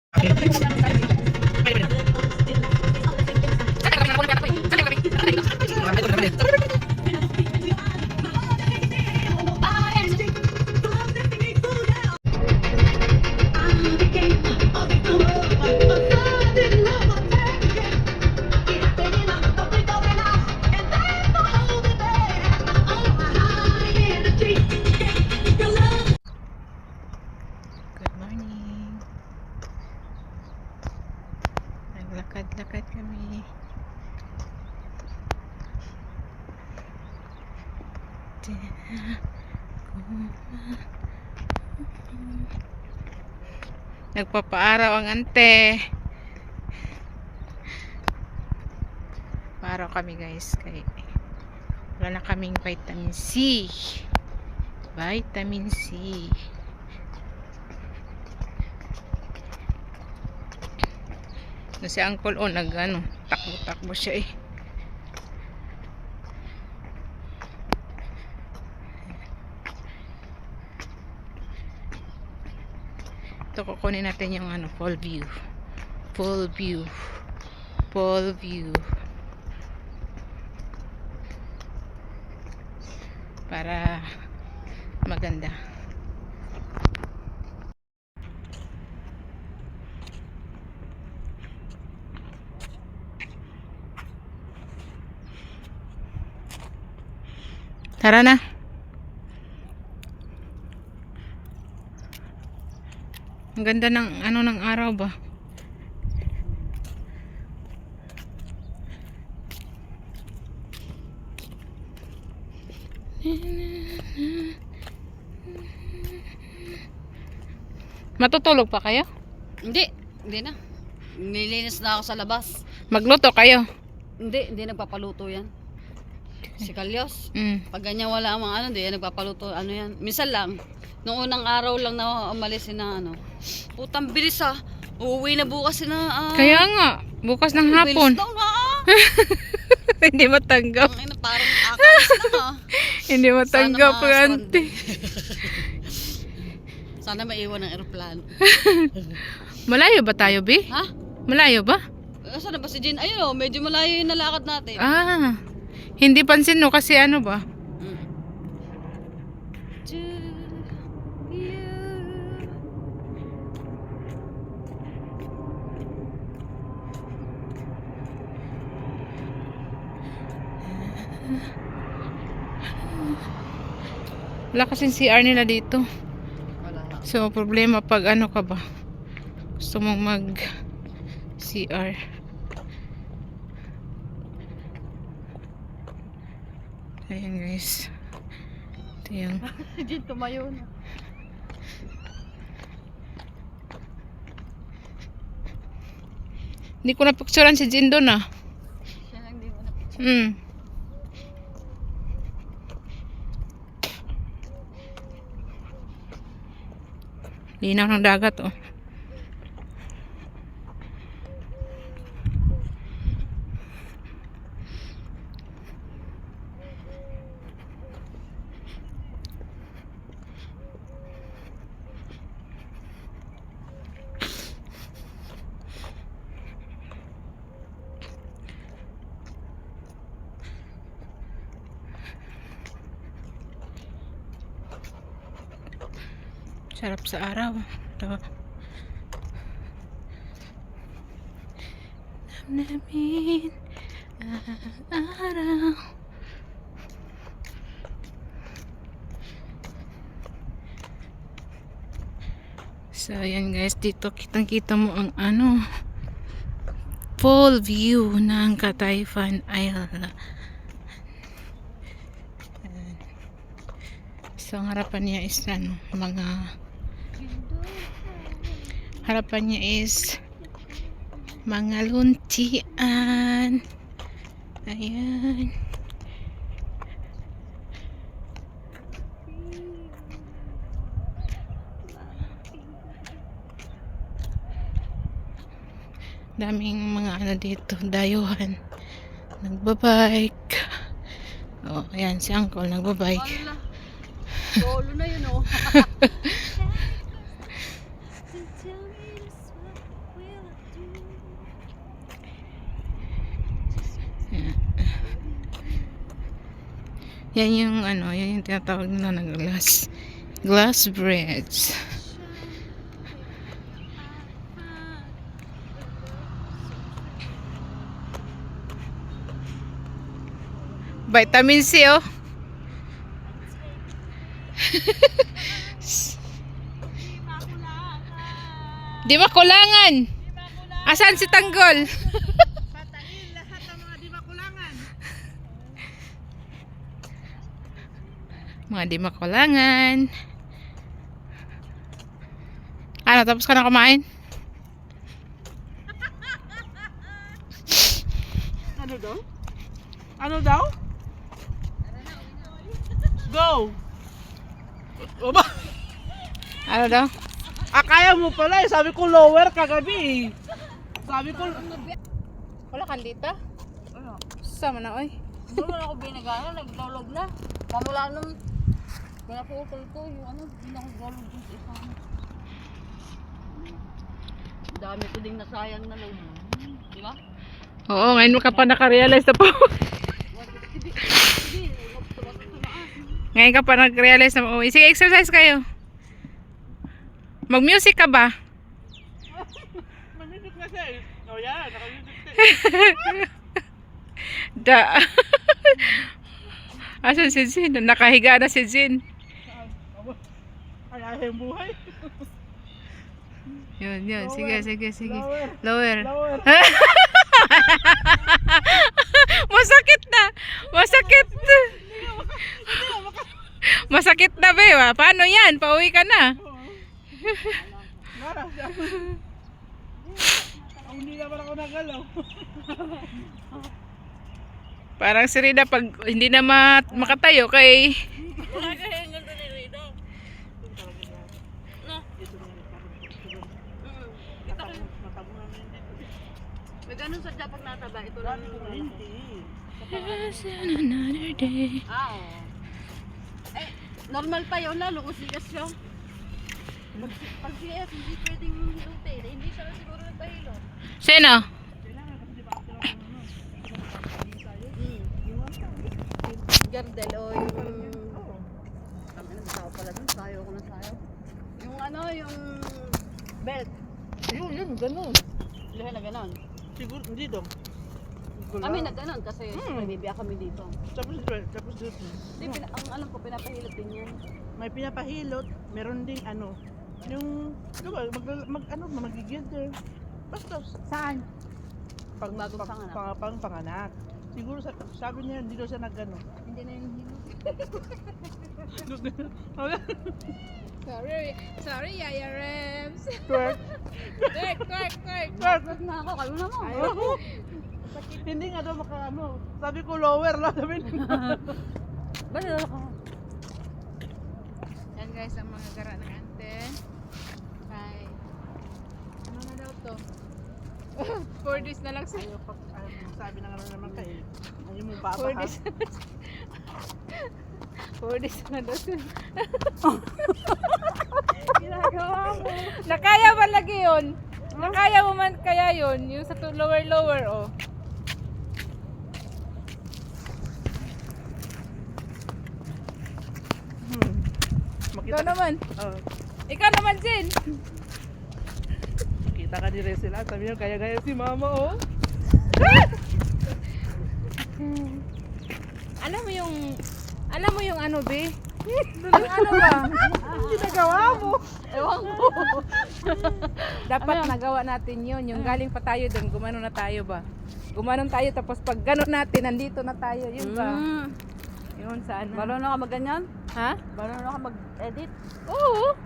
Good morning. Naglakad-lakad kami. Nagpapaaraw ang ante. Paaraw kami guys kay wala na kaming vitamin C. Vitamin C. No, si Uncle O takbo-takbo siya eh. Ito kukunin natin yung full view. Full view. Full view. Para maganda. Tara na. Ang ganda ng ng araw ba? Matutulog pa kayo? Hindi na. Nilinis na ako sa labas. Magluto kayo? Hindi nagpapaluto yan. Si Kalyos. Pag ganyan wala ang mga hindi yan nagpapaluto. Ano yan? Minsan lang. Noong unang araw lang na umalis na Putang bilis ah. Uuwi na bukas na. Kaya nga. Bukas ng hapon. Bilis daw na Hindi matanggap. Parang akalis na Hindi matanggap Sana auntie. Sana maiwan ng eroplano. Malayo ba tayo, Bi? Ha? Malayo ba? Saan na ba si Jen? Ayun medyo malayo yung nalakad natin. Hindi pansin no kasi ba? Wala kasing CR nila dito. Wala. So problema pag ka ba? Gusto mong mag CR. Ayan guys. Ito yung Si Jen tumayo na. Hindi ko napicturean si Jin doon Siya lang din mo na. Linaw ng dagat Sarap sa araw. Ito. Namin ang araw. So ayan guys, dito kitang-kita mo ang full view ng Catayfan Island. So ang harapan niya is harapan niya is mga luntian. Ayan. Daming mga dito, dayuhan. Nagbabike. Oh, ayan si Uncle nagbabike. Solo na yun Yan yung ano, yan yung tinatawag nila na glass bridge. Vitamin C, oh. Di makulangan. Asan si Tanggol? Patayin lahat ng mga di makulangan. Mga di makulangan. Ano, tapos ka na kumain? Ano daw? Ano daw? Go! O ba? Ano daw? Kaya mo pala eh. Sabi ko lower kagabi eh. Sabi ko... Wala kang dita? Ano? Sama na, oy. Hindi mo na ako binigyan, nagdolog na. Pamula nung pinaputol ko, yung ano, hindi na ako dolog dun sa isang. Dami ko ding nasayang na lang. Di ba? Oo, ngayon mo ka pa nakarealize na po. Ngayon ka pa nag-realize na po. Sige, exercise kayo. Mag-music ka ba? Manisip na siya eh. O yan, nakanisip siya. Da. Asan si Jin? Nakahiga na si Jin. Ay, ay, yung buhay. Yun, yun. Sige, sige, sige. Lower. Lower. Lower. Masakit na. Masakit. Masakit na, be. Paano yan? Pauwi ka na. Nara siya. Hindi naman ako nagalaw. Parang si Rida pag hindi na makatayo kay... Wala ka yung ganda ni Rida. No? May ganun sa pag nataba, ito lang yung Yes, on another day. oo. Eh, normal pa yun lalo kung sigas siya. Pag CS, hindi pwedeng hilutin. Hindi siya siguro nagpahilo. Sino? Gardel o yung... Kami nagsasawa pala dun. Sayo ko na sayo. Yung ano, yung belt. Yun, ganun. Luhay na ganon. Siguro, hindi daw. Kami na ganon kasi may bibiya kami dito. Tapos dito. Hindi, ang alam ko, pinapahilot din yan. May pinapahilot, meron ding ano, yung, diba, mag-gather. Basta, Saan? Bagong panganak. panganak. Siguro, sabi niya, hindi daw siya nag-ano. Hindi na yung hilot. Sorry, Yaya Rems. Twerk. Twerk. Bakit na ako? Kayo na mo. Hindi nga daw maka-ano. Sabi ko lower lang. Sabi niya. Bakit ako? Yan guys, ang mga gara ng ante. Ay, ano na daw to? 4 days na lang sa... Sabi na nga naman kayo. Ayaw mo ba 4 days. 4 days na daw sila. Ginagawa mo. Nakaya ba lagi yun? Nakaya mo man kaya yun? Yung sa lower, oh. Ikaw naman. Oh, Ikaw naman, Jin. kita ka ni Resila. Sabi niya, kaya-kaya si mama, oh. Alam mo yung ano, be? Yung ano ba? Ginagawa mo. Ewan ko. Dapat nagawa natin yun. Yung galing pa tayo dun, gumano na tayo ba? Gumanon tayo tapos pag ganon natin, nandito na tayo. Yun ba? Yun, saan? Marunong ka mag-ganyan? Ha? Marunong ka mag-edit? Oo.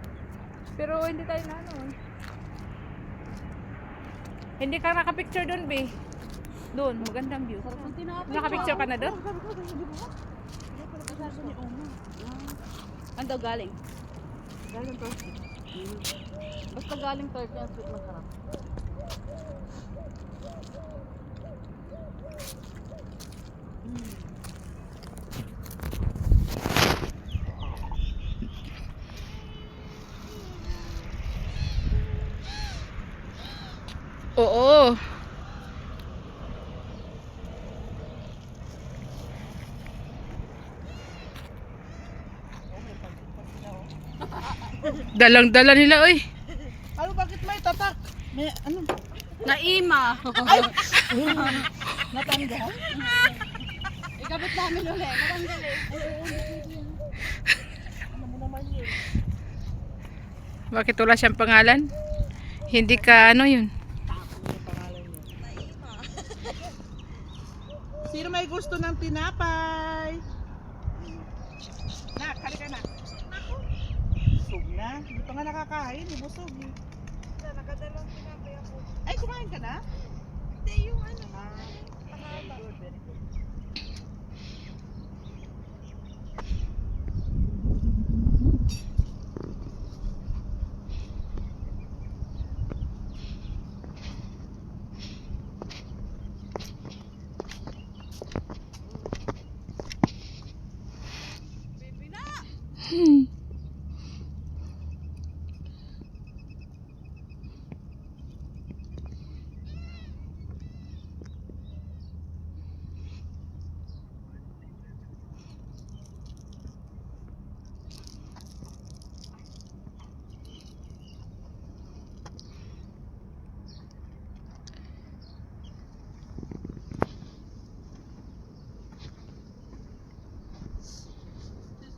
Pero hindi tayo na ano. Hindi ka nakapicture dun, be. Doon, magandang view. Nakapicture ka na doon? Ano daw galing? Galing Turkey. Basta galing Turkey ang sweet masarap. Oo. Dalang-dala nila, oy. Ano, bakit may tatak? May ano? Naima. Natanggal? Ikabit namin ulit. Matanggal eh. Ano mo naman yun? Bakit wala siyang pangalan? Hindi ka ano yun? Sino may gusto ng tinapay? Nak, halika na. Busog na. Hindi pa nga nakakain. Busog eh. Nakadalawang tinapay ako. Ay, kumain ka na? Hindi, yung ano. Very good, very good.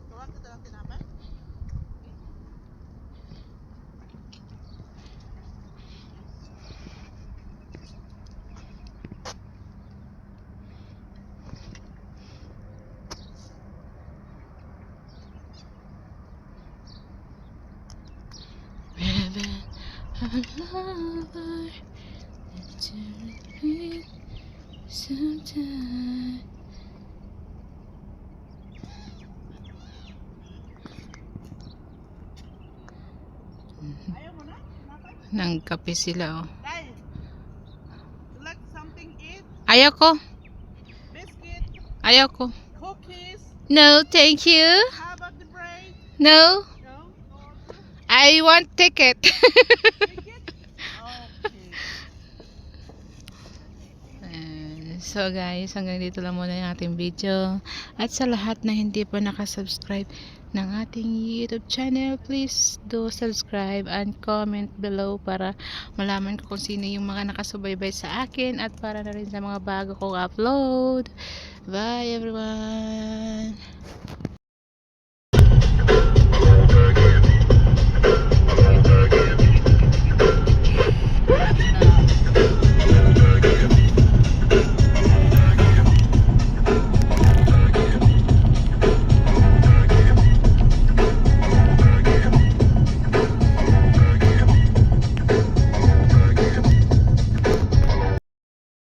Gawa ka ng tinapay? Ayaw mo na? Tinapay? Nang kape sila, oh. Dai, you like something eat? Ayaw ko. Biscuit, Ayaw ko. cookies, No, thank you. how about the bread? No, No? I want ticket. Ticket? Okay. So guys, hanggang dito lang muna yung ating video. At sa lahat na hindi pa nakasubscribe ng ating YouTube channel, please do subscribe and comment below para malaman ko kung sino yung mga nakasubaybay sa akin at para na rin sa mga bago kong upload. Bye everyone!